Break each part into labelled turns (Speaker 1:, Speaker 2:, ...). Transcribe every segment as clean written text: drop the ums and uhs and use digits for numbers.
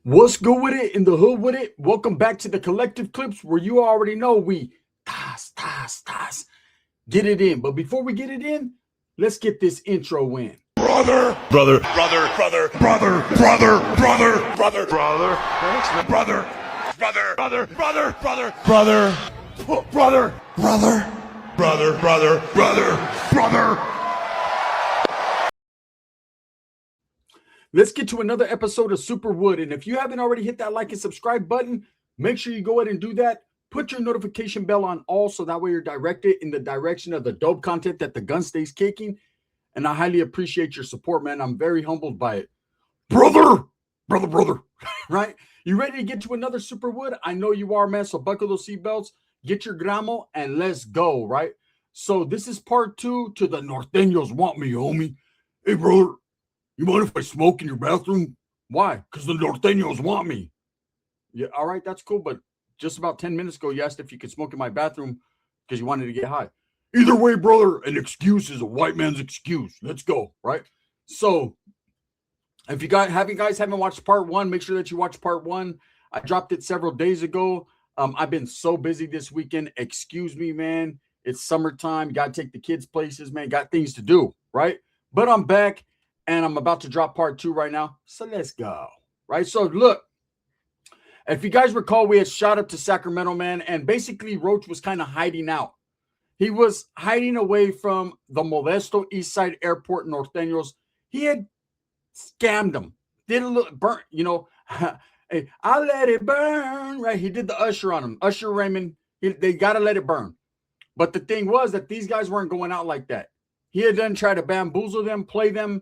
Speaker 1: What's good with it in the hood with it? Welcome back to the Collective Clips, where you already know we get it in. But before we get it in, let's get this intro in.
Speaker 2: Brother.
Speaker 1: Let's get to another episode of Superwood. And if you haven't already hit that like and subscribe button, make sure you go ahead and do that. Put your notification bell on all so that way you're directed in the direction of the dope content that the gun stays kicking. And I highly appreciate your support, man. I'm very humbled by it. Brother, right? You ready to get to another Superwood? I know you are, man. So buckle those seatbelts, get your gramo, and let's go, right? So this is part 2 to the Nortenos want me, homie. Hey, brother, you mind if I smoke in your bathroom? Why? Because the Nortenos want me. Yeah, all right, that's cool. But just about 10 minutes ago, you asked if you could smoke in my bathroom because you wanted to get high. Either way, brother, an excuse is a white man's excuse. Let's go, right? So if you guys haven't watched part 1, make sure that you watch part 1. I dropped it several days ago. I've been so busy this weekend. Excuse me, man. It's summertime. Got to take the kids places, man. Got things to do, right? But I'm back. And I'm about to drop part 2 right now. So let's go. Right. So look, if you guys recall, we had shot up to Sacramento, man. And basically Roach was kind of hiding out. He was hiding away from the Modesto East Side Airport Nortenos. He had scammed them. Did a little burn, hey, I let it burn. Right. He did the Usher on him. Usher Raymond. They got to let it burn. But the thing was that these guys weren't going out like that. He had then tried to bamboozle them, play them.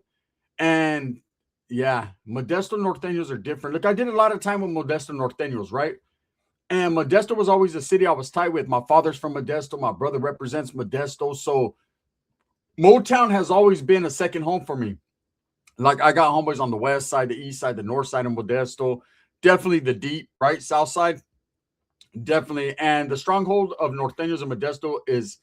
Speaker 1: And yeah, Modesto Nortenos are different. Look, I did a lot of time with Modesto Nortenos, right? And Modesto was always a city I was tight with. My father's from Modesto. My brother represents Modesto. So Motown has always been a second home for me. Like I got homeboys on the west side, the east side, the north side of Modesto. Definitely the deep, right? South side. Definitely. And the stronghold of Nortenos and Modesto is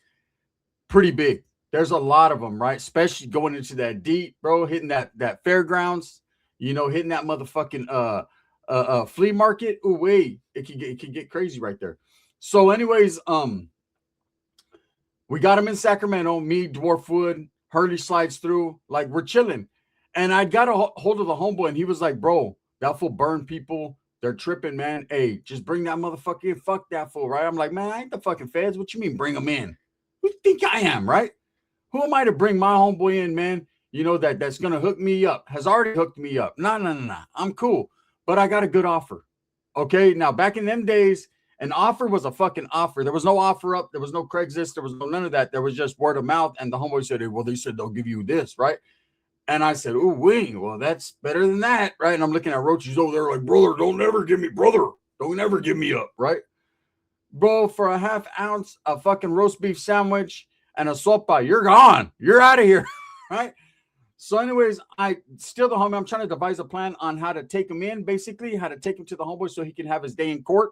Speaker 1: pretty big. There's a lot of them, right? Especially going into that deep, bro, hitting that fairgrounds, hitting that motherfucking flea market. Ooh, wait, it can get crazy right there. So, anyways, we got him in Sacramento. Me, Dwarfwood, Hurley slides through, like we're chilling. And I got a hold of the homeboy, and he was like, "Bro, that fool burn people. They're tripping, man. Hey, just bring that motherfucker in. Fuck that fool, right?" I'm like, "Man, I ain't the fucking feds. What you mean, bring them in? Who do you think I am, right? Who am I to bring my homeboy in, man? That's going to hook me up. Has already hooked me up. No. I'm cool. But I got a good offer. Okay. Now, back in them days, an offer was a fucking offer. There was no offer up. There was no Craigslist. There was none of that. There was just word of mouth. And the homeboy said, "Hey, well, they said they'll give you this, right?" And I said, "Ooh, well, that's better than that, right?" And I'm looking at Roach. He's over there like, "Brother, don't ever give me up, right?" Bro, for a half ounce of fucking roast beef sandwich and a sopa, you're gone. You're out of here, right? So anyways, I steal the homie. I'm trying to devise a plan on how to take him in, basically, how to take him to the homeboy so he can have his day in court.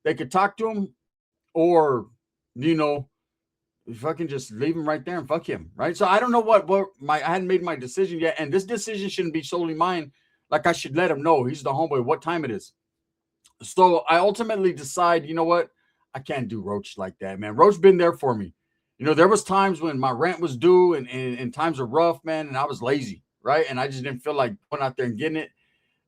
Speaker 1: They could talk to him or, fucking just leave him right there and fuck him, right? So I don't know I hadn't made my decision yet, and this decision shouldn't be solely mine. Like I should let him know he's the homeboy, what time it is. So I ultimately decide, you know what? I can't do Roach like that, man. Roach been there for me. There was times when my rent was due and times are rough, man, and I was lazy, right? And I just didn't feel like going out there and getting it.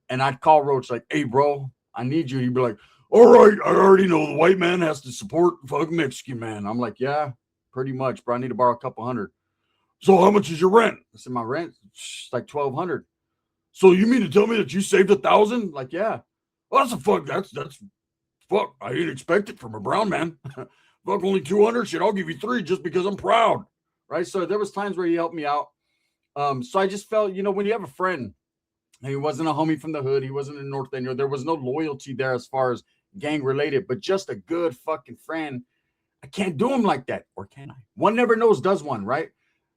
Speaker 1: And I'd call Roach like, "Hey, bro, I need you." He'd be like, "All right, I already know the white man has to support fucking Mexican man." I'm like, "Yeah, pretty much, bro. I need to borrow a couple hundred." "So how much is your rent?" I said, "My rent is like $1,200. "So you mean to tell me that you saved $1,000? Like, "Yeah." "Well, that's fuck. I didn't expect it from a brown man." "Fuck, only 200? Shit, I'll give you 3 just because I'm proud." Right? So there was times where he helped me out. So I just felt, when you have a friend, and he wasn't a homie from the hood, he wasn't a Northeno, there was no loyalty there as far as gang related, but just a good fucking friend. I can't do him like that. Or can I? One never knows, does one, right?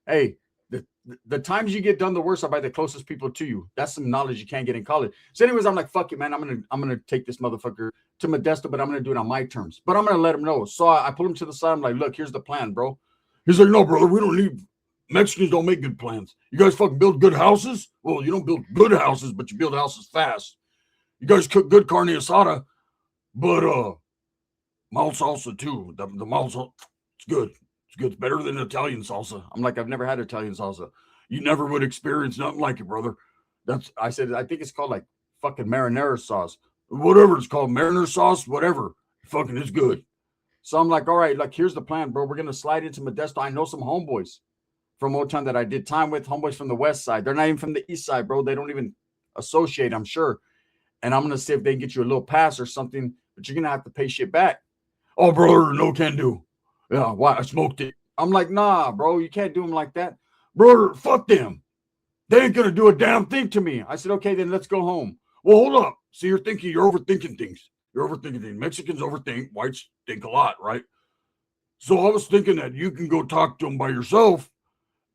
Speaker 1: Hey, the times you get done the worst are by the closest people to you. That's some knowledge you can't get in college. So anyways, I'm like, fuck it, man. I'm gonna take this motherfucker to Modesto, but I'm gonna do it on my terms. But I'm gonna let him know. So I pull him to the side. I'm like, "Look, here's the plan, bro." He's like, "No, brother, we don't need Mexicans. Don't make good plans. You guys fucking build good houses. Well, you don't build good houses, but you build houses fast. You guys cook good carne asada, but mild salsa too. The mild salsa, it's good. It's good. It's better than Italian salsa. I'm like, I've never had Italian salsa. You never would experience nothing like it, brother. I said, I think it's called like fucking marinara sauce. Whatever it's called, marinara sauce, whatever. Fucking it's good. So I'm like, all right, like here's the plan, bro. We're gonna slide into Modesto. I know some homeboys from Motown that I did time with, homeboys from the west side. They're not even from the east side, bro. They don't even associate, I'm sure. And I'm gonna see if they can get you a little pass or something, but you're gonna have to pay shit back. Oh, brother, no can do. Yeah, why? I smoked it. I'm like, nah, bro, you can't do them like that. Brother, fuck them. They ain't gonna do a damn thing to me. I said, okay, then let's go home. Well, hold up. So you're overthinking things. You're overthinking things. Mexicans overthink. Whites think a lot, right? So I was thinking that you can go talk to them by yourself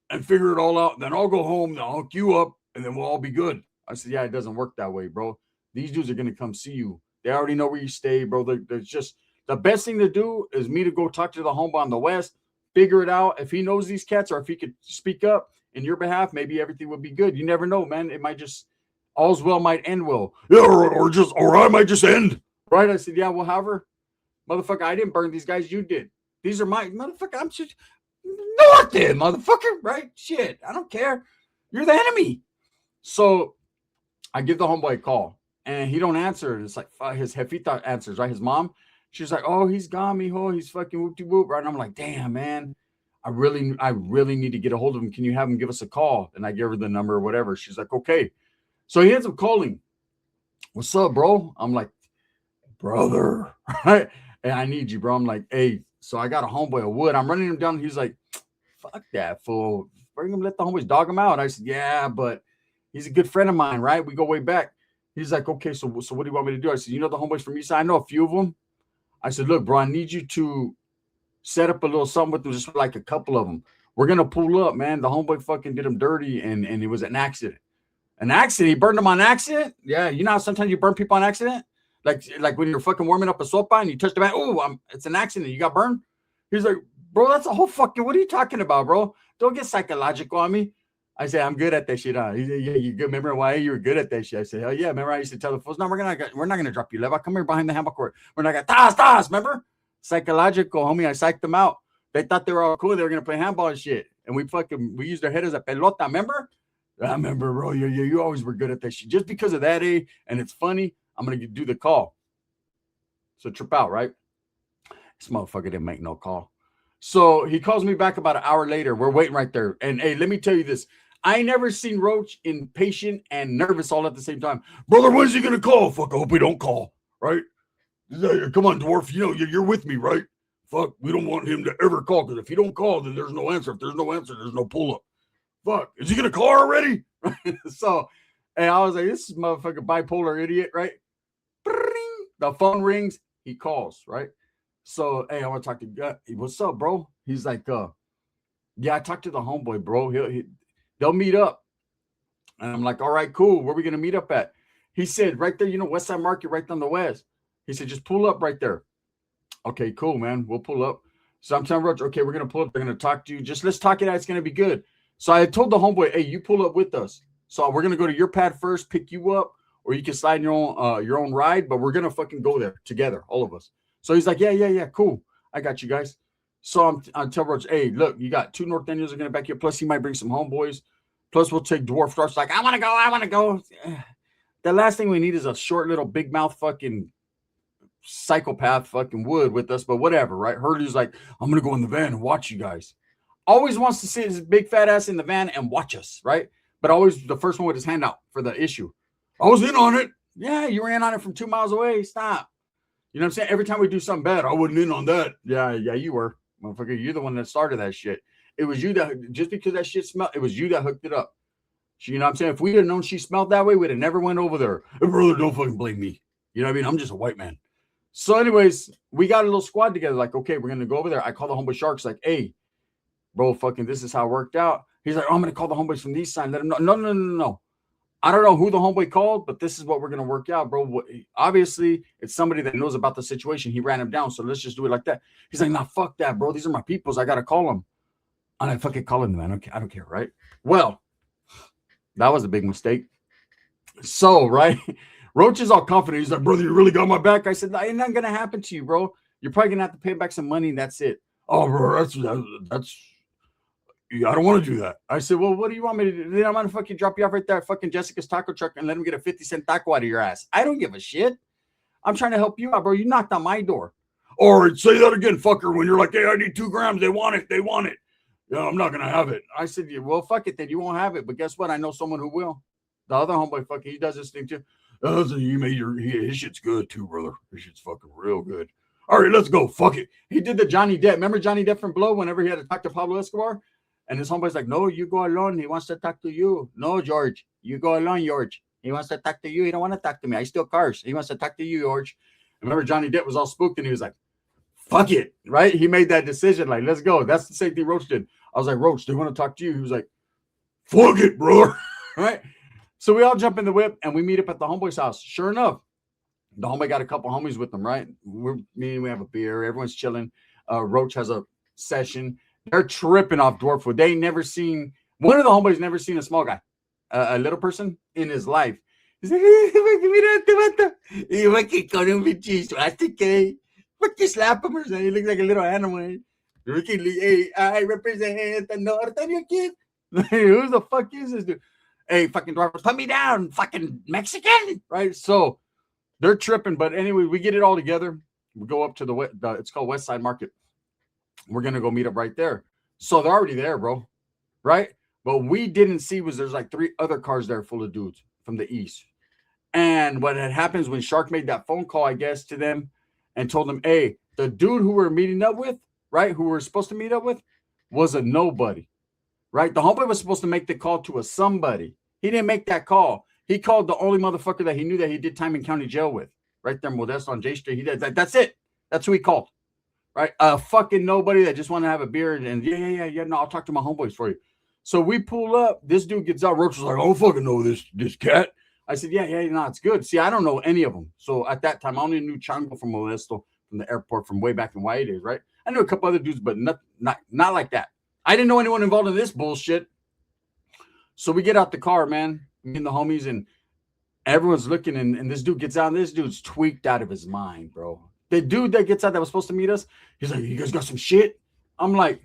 Speaker 1: and figure it all out. Then I'll go home, and I'll hook you up, and then we'll all be good. I said, yeah, it doesn't work that way, bro. These dudes are going to come see you. They already know where you stay, bro. There's just the best thing to do is me to go talk to the homeboy on the west, figure it out. If he knows these cats or if he could speak up in your behalf, maybe everything would be good. You never know, man. It might just, all's well might end well. Yeah, or I might just end. Right? I said, yeah, well, however, motherfucker, I didn't burn these guys. You did. These are my, motherfucker, I'm just, not there, motherfucker, right? Shit, I don't care. You're the enemy. So I give the homeboy a call, and he don't answer. It's like his jefita answers, right? His mom. She's like, oh, he's gone, mijo. He's fucking whoop-de-whoop, right? And I'm like, damn, man. I really need to get a hold of him. Can you have him give us a call? And I give her the number or whatever. She's like, okay. So he ends up calling. What's up, bro? I'm like, brother, right? And I need you, bro. I'm like, hey, so I got a homeboy of wood. I'm running him down. He's like, fuck that fool. Bring him, let the homies dog him out. I said, yeah, but he's a good friend of mine, right? We go way back. He's like, okay, so what do you want me to do? I said, you know the homeboys from East Side? I know a few of them. I said, look, bro, I need you to set up a little something with them, just like a couple of them. We're going to pull up, man. The homeboy fucking did him dirty, and it was an accident. An accident? He burned him on accident? Yeah, you know how sometimes you burn people on accident? Like when you're fucking warming up a sopa and you touch the man, oh, it's an accident. You got burned? He's like, bro, that's a whole fucking, what are you talking about, bro? Don't get psychological on me. I say, I'm good at that shit. Huh? He said, yeah, you good. Remember why you were good at that shit? I said, hell yeah. Remember I used to tell the fools, no, we're not gonna drop you. Leva, come here behind the handball court. We're not gonna tas. Remember? Psychological, homie. I psyched them out. They thought they were all cool. They were gonna play handball and shit. And we used their head as a pelota. Remember? I remember, bro. You always were good at that shit. Just because of that, and it's funny, I'm gonna do the call. So trip out, right? This motherfucker didn't make no call. So he calls me back about an hour later. We're waiting right there. And hey, let me tell you this. I never seen Roach impatient and nervous all at the same time. Brother, when's he gonna call? Fuck, I hope he don't call, right? Come on, dwarf. You know you're with me, right? Fuck, we don't want him to ever call, because if he don't call, then there's no answer. If there's no answer, there's no pull-up. Fuck, is he gonna call already? So, and I was like, this is motherfucking bipolar idiot, right? The phone rings, he calls, right? So, hey, I want to talk to Gut. What's up, bro? He's like, yeah, I talked to the homeboy, bro. They'll meet up. And I'm like, all right, cool. Where are we going to meet up at? He said, right there, West Side Market, right down the west. He said, just pull up right there. Okay, cool, man. We'll pull up. So I'm telling Roach, okay, we're going to pull up. They're going to talk to you. Just let's talk it out. It's going to be good. So I told the homeboy, hey, you pull up with us. So we're going to go to your pad first, pick you up, or you can slide in your own ride, but we're going to fucking go there together, all of us. So he's like, yeah, cool. I got you guys. So I'm telling Roach, hey, look, you got 2 Nortenos are going to back you up. Plus, he might bring some homeboys. Plus, we'll take Dwarf Starts. Like, I want to go. The last thing we need is a short little big mouth fucking psychopath fucking wood with us, but whatever, right? Hurley's like, I'm going to go in the van and watch you guys. Always wants to sit his big fat ass in the van and watch us, right? But always the first one with his hand out for the issue. I was in on it. Yeah, you were in on it from 2 miles away. Stop. You know what I'm saying? Every time we do something bad, I wasn't in on that. Yeah, you were. Motherfucker, you're the one that started that shit. It was you that, just because that shit smelled, it was you that hooked it up. You know what I'm saying? If we'd have known she smelled that way, we'd have never went over there. Hey, brother, don't fucking blame me. You know what I mean? I'm just a white man. So anyways, we got a little squad together. Like, okay, we're going to go over there. I call the homeboy Sharks like, hey, bro, fucking this is how it worked out. He's like, oh, I'm going to call the homeboys from the east side. Let him know. No. I don't know who the homeboy called, but this is what we're going to work out, bro. Obviously, it's somebody that knows about the situation. He ran him down, so let's just do it like that. He's like, nah, fuck that, bro. These are my peoples. I got to call them. And I fucking call him, man. I don't care, right? Well, that was a big mistake. So, right, Roach is all confident. He's like, brother, you really got my back? I said, ain't nothing going to happen to you, bro. You're probably going to have to pay back some money, and that's it. Oh, bro, that's yeah, I don't want to do that. I said, well, what do you want me to do? Then I'm going to fucking drop you off right there at fucking Jessica's taco truck and let him get a 50-cent taco out of your ass. I don't give a shit. I'm trying to help you out, bro. You knocked on my door. Or say that again, fucker, when you're like, hey, I need 2 grams. They want it. They want it. Yeah, I'm not going to have it. I said, yeah, well, fuck it then. You won't have it. But guess what? I know someone who will. The other homeboy, fucking, he does this thing too. His shit's good too, brother. His shit's fucking real good. All right, let's go. Fuck it. He did the Johnny Depp. Remember Johnny Depp from Blow whenever he had to talk to Pablo Escobar? And his homeboy's like, no, you go alone. He wants to talk to you. No, George. You go alone, George. He wants to talk to you. He don't want to talk to me. I steal cars. He wants to talk to you, George. Remember Johnny Depp was all spooked and he was like, fuck it, right? He made that decision. Like, let's go. That's the same thing Roach did. I was like, Roach, they want to talk to you. He was like, fuck it, bro. Right? So we all jump in the whip and we meet up at the homeboy's house. Sure enough, the homeboy got a couple homies with them, right? We have a beer. Everyone's chilling. Roach has a session. They're tripping off dwarf food. They ain't never seen, one of the homeboys never seen a small guy, a little person in his life. He's like, fucking slap him or something. He looks like a little animal. Hey, I represent the Nortenos kid. Who the fuck is this dude? Hey, fucking dwarf, put me down, fucking Mexican. Right? So they're tripping. But anyway, we get it all together. We go up to the it's called West Side Market. We're going to go meet up right there. So they're already there, bro. Right? But we didn't see there's like 3 other cars there full of dudes from the east. And what had happens when Shark made that phone call, I guess, to them and told them, hey, the dude who we're meeting up with, right, who we're supposed to meet up with, was a nobody. Right? The homeboy was supposed to make the call to a somebody. He didn't make that call. He called the only motherfucker that he knew that he did time in county jail with. Right there in Modesto on J Street. He did that. That's it. That's who he called. Right? A fucking nobody that just wanted to have a beer and yeah. No, I'll talk to my homeboys for you. So we pull up. This dude gets out. Roach was like, I don't fucking know this cat. I said, yeah, no, it's good. See, I don't know any of them. So at that time, I only knew Chango from Modesto, from the airport, from way back in YA days, right? I knew a couple other dudes, but not like that. I didn't know anyone involved in this bullshit. So we get out the car, man, me and the homies, and everyone's looking, and this dude gets out, and this dude's tweaked out of his mind, bro. The dude that gets out that was supposed to meet us, he's like, you guys got some shit? I'm like,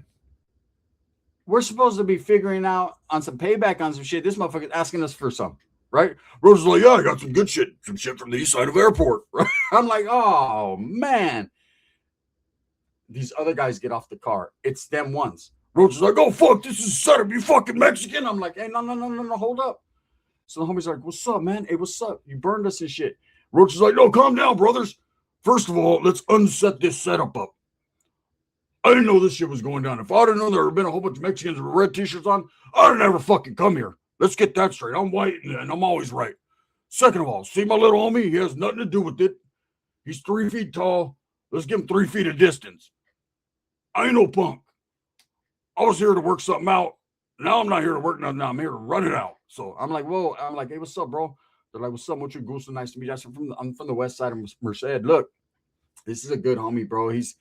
Speaker 1: we're supposed to be figuring out on some payback on some shit. This motherfucker's asking us for some, right? Rose is like, yeah, I got some good shit. Some shit from the east side of airport. Right? I'm like, oh, man. These other guys get off the car. It's them ones. Roach is like, oh, fuck, this is a setup. You fucking Mexican. I'm like, hey, no, hold up. So the homie's like, what's up, man? Hey, what's up? You burned us and shit. Roach is like, no, calm down, brothers. First of all, let's unset this setup up. I didn't know this shit was going down. If I'd have known there had been a whole bunch of Mexicans with red t-shirts on, I'd have never fucking come here. Let's get that straight. I'm white and I'm always right. Second of all, see my little homie? He has nothing to do with it. He's 3 feet tall. Let's give him 3 feet of distance. I ain't no punk. I was here to work something out. Now I'm not here to work nothing. Now I'm here to run it out. So I'm like, whoa. I'm like, hey, what's up, bro? They're like, what's up? What's your goose? So nice to meet you. I'm from the west side of Merced. Look, this is a good homie, bro. He's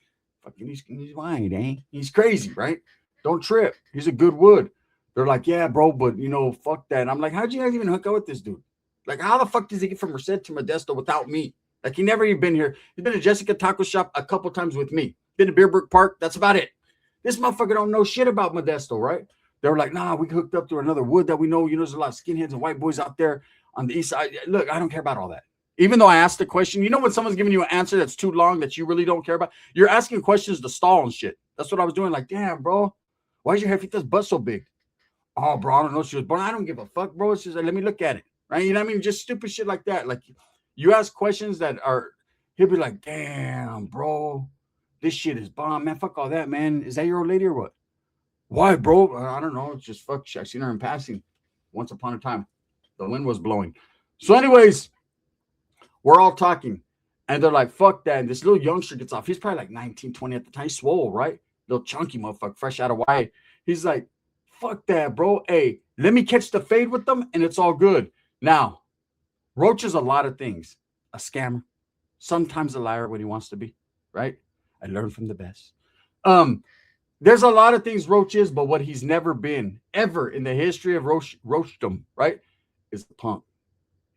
Speaker 1: white, eh? He's crazy, right? Don't trip. He's a good wood. They're like, yeah, bro, but fuck that. I'm like, how'd you guys even hook up with this dude? Like, how the fuck does he get from Merced to Modesto without me? Like, he never even been here. He's been to Jessica Taco Shop a couple times with me. Been to Beerbrook Park. That's about it. This motherfucker don't know shit about Modesto, right? They were like, nah, we hooked up to another wood that we know. There's a lot of skinheads and white boys out there on the east side. Look, I don't care about all that. Even though I asked the question, when someone's giving you an answer that's too long that you really don't care about, you're asking questions to stall and shit. That's what I was doing. Like, damn, bro, why is your Jefita's butt so big? Oh, bro, I don't know. She was born. I don't give a fuck, bro. It's just like, let me look at it. Right? You know what I mean? Just stupid shit like that. Like, you ask questions that he'll be like, damn, bro, this shit is bomb, man. Fuck all that, man. Is that your old lady or what? Why, bro? I don't know. It's just fuck shit. I seen her in passing once upon a time. The wind was blowing. So anyways, we're all talking. And they're like, fuck that. And this little youngster gets off. He's probably like 19, 20 at the time. He's swole, right? Little chunky motherfucker, fresh out of Y. He's like, fuck that, bro. Hey, let me catch the fade with them, and it's all good. Now, Roach is a lot of things. A scammer. Sometimes a liar when he wants to be, right? I learned from the best. There's a lot of things Roach is, but what he's never been, ever in the history of Roachdom, right, is a punk.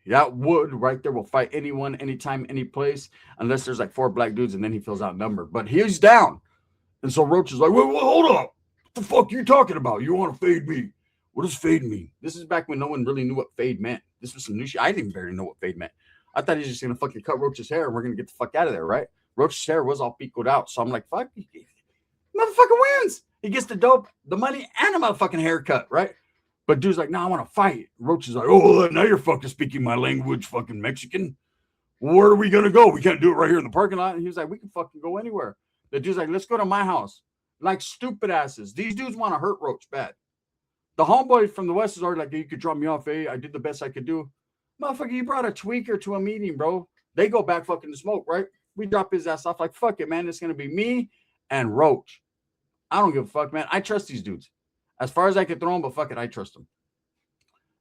Speaker 1: That wood right there will fight anyone, anytime, any place, unless there's like 4 black dudes and then he feels outnumbered. But he's down. And so Roach is like, wait, hold up. What the fuck are you talking about? You want to fade me? What does fade mean? This is back when no one really knew what fade meant. This was some new shit. I didn't even barely know what fade meant. I thought he was just going to fucking cut Roach's hair and we're going to get the fuck out of there, right? Roach's hair was all peaked out. So I'm like, fuck, motherfucker wins. He gets the dope, the money, and a motherfucking haircut, right? But dude's like, no, I want to fight. Roach is like, oh, now you're fucking speaking my language, fucking Mexican. Where are we going to go? We can't do it right here in the parking lot. And he was like, we can fucking go anywhere. The dude's like, let's go to my house. Like stupid asses. These dudes want to hurt Roach bad. The homeboy from the West is already like, you could drop me off, I did the best I could do. Motherfucker, you brought a tweaker to a meeting, bro. They go back fucking to smoke, right? We drop his ass off like, fuck it, man. It's going to be me and Roach. I don't give a fuck, man. I trust these dudes. As far as I can throw them, but fuck it, I trust them.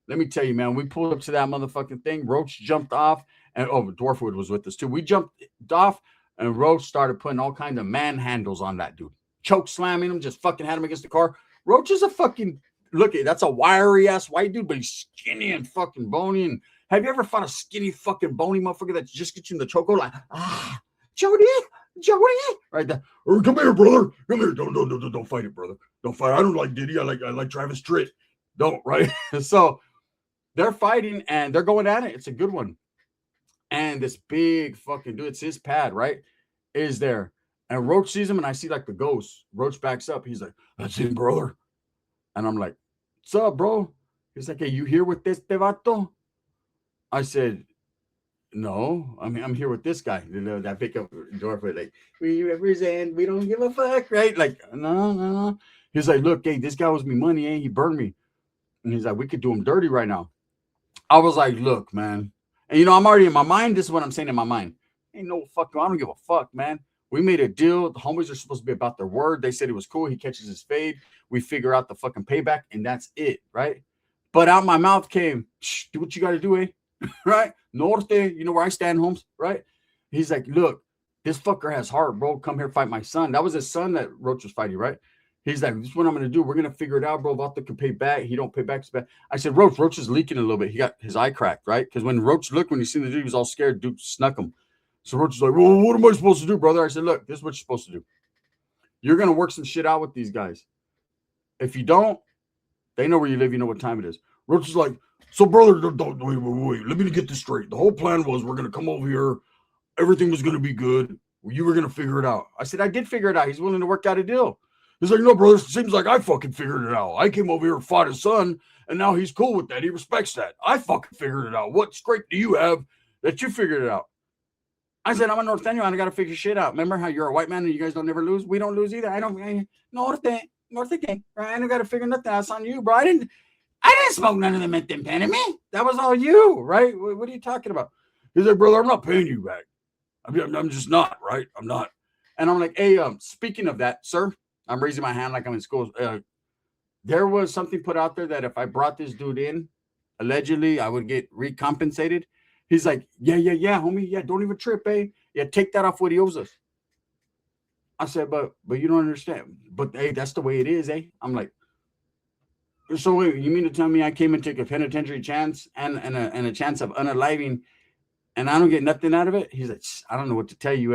Speaker 1: Let me tell you, man, we pulled up to that motherfucking thing. Roach jumped off, and Dwarfwood was with us too. We jumped off, and Roach started putting all kinds of manhandles on that dude. Choke slamming him, just fucking had him against the car. Roach is a fucking, look, that's a wiry ass white dude, but he's skinny and fucking bony. And have you ever fought a skinny fucking bony motherfucker that just gets you in the chokehold like, Jody, right there. Oh, come here, brother. Come here. Don't fight it, brother. Don't fight. I don't like Diddy. I like Travis Tritt. Don't, right? So they're fighting and they're going at it. It's a good one. And this big fucking dude, it's his pad, right? Is there. And Roach sees him and I see like the ghost. Roach backs up. He's like, that's him, brother. And I'm like, what's up, bro? He's like, hey, you here with this vato? I said, no, I mean, I'm here with this guy. You know, that pickup door for like, we represent, we don't give a fuck, right? Like, no. He's like, look, hey, this guy owes me money, He burned me. And he's like, we could do him dirty right now. I was like, look, man. And, you know, I'm already in my mind. This is what I'm saying in my mind. Ain't no fucking, I don't give a fuck, man. We made a deal. The homies are supposed to be about their word. They said it was cool. He catches his fade. We figure out the fucking payback, and that's it, right? But out my mouth came, do what you got to do, right? Norte, you know where I stand, Holmes, right? He's like, look, this fucker has heart, bro. Come here, fight my son. That was his son that Roach was fighting, right? He's like, this is what I'm going to do. We're going to figure it out, bro. Vato can pay back. He don't pay back. I said, Roach is leaking a little bit. He got his eye cracked, right? Because when Roach looked, when he seen the dude, he was all scared. Dude snuck him. So Roach is like, well, what am I supposed to do, brother? I said, look, this is what you're supposed to do. You're going to work some shit out with these guys. If you don't, they know where you live. You know what time it is. Roach is like, so, brother, wait. Let me get this straight. The whole plan was we're going to come over here. Everything was going to be good. You were going to figure it out. I said, I did figure it out. He's willing to work out a deal. He's like, no, brother, it seems like I fucking figured it out. I came over here and fought his son, and now he's cool with that. He respects that. I fucking figured it out. What scrape do you have that you figured it out? I said, I'm a Norteño, and I got to figure shit out. Remember how you're a white man and you guys don't never lose? We don't lose either. Norte gang, right? I don't got to figure nothing out. It's on you, bro. I didn't smoke none of them at them paying me. That was all you, right? What are you talking about? He's like, brother, I'm not paying you back. I'm just not, right? I'm not. And I'm like, hey, speaking of that, sir, I'm raising my hand like I'm in school. There was something put out there that if I brought this dude in, allegedly, I would get recompensated. He's like, yeah, homie. Yeah, don't even trip, Yeah, take that off what he owes us. I said, but you don't understand. But, hey, that's the way it is, I'm like, so wait, you mean to tell me I came and took a penitentiary chance and a chance of unaliving and I don't get nothing out of it? He's like, I don't know what to tell you,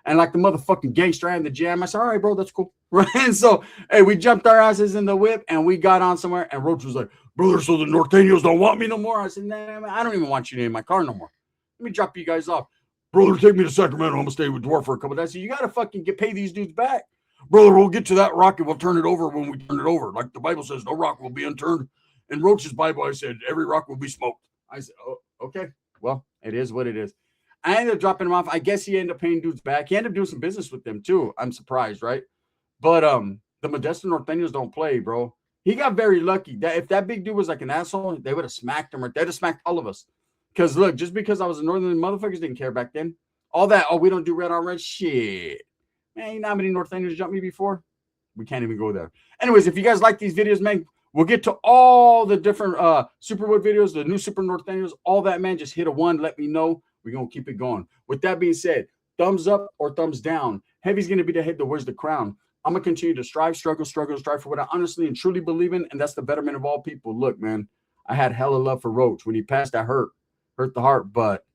Speaker 1: And like the motherfucking gangster in the jam, I said, all right, bro, that's cool. Right? And so, hey, we jumped our asses in the whip and we got on somewhere. And Roach was like, brother, so the Norteños don't want me no more? I said, nah, I don't even want you in my car no more. Let me drop you guys off. Brother, take me to Sacramento. I'm going to stay with Dwarf for a couple of days. So you got to fucking pay these dudes back. Brother, we'll get to that rock and we'll turn it over when we turn it over. Like the Bible says, no rock will be unturned. In Roach's Bible, I said, every rock will be smoked. I said, oh, okay. Well, it is what it is. I ended up dropping him off. I guess he ended up paying dudes back. He ended up doing some business with them too. I'm surprised, right? But the Modesto Norteños don't play, bro. He got very lucky. That if that big dude was like an asshole, they would have smacked him, or they'd have smacked all of us. Because look, just because I was a northern, motherfuckers didn't care back then. All that, we don't do red on red shit. Man, you know how many Norteños jumped me before? We can't even go there. Anyways, if you guys like these videos, man, we'll get to all the different Superwood videos, the new Super Norteños, all that, man. Just hit a 1. Let me know. We're going to keep it going. With that being said, thumbs up or thumbs down. Heavy's going to be the head that wears the crown. I'm going to continue to strive for what I honestly and truly believe in, and that's the betterment of all people. Look, man, I had hella love for Roach. When he passed, I hurt, hurt the heart, but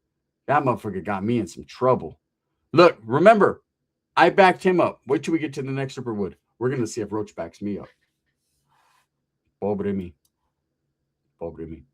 Speaker 1: that motherfucker got me in some trouble. Look, remember, I backed him up. Wait till we get to the next Superwood. We're going to see if Roach backs me up. Pobre me. Pobre me.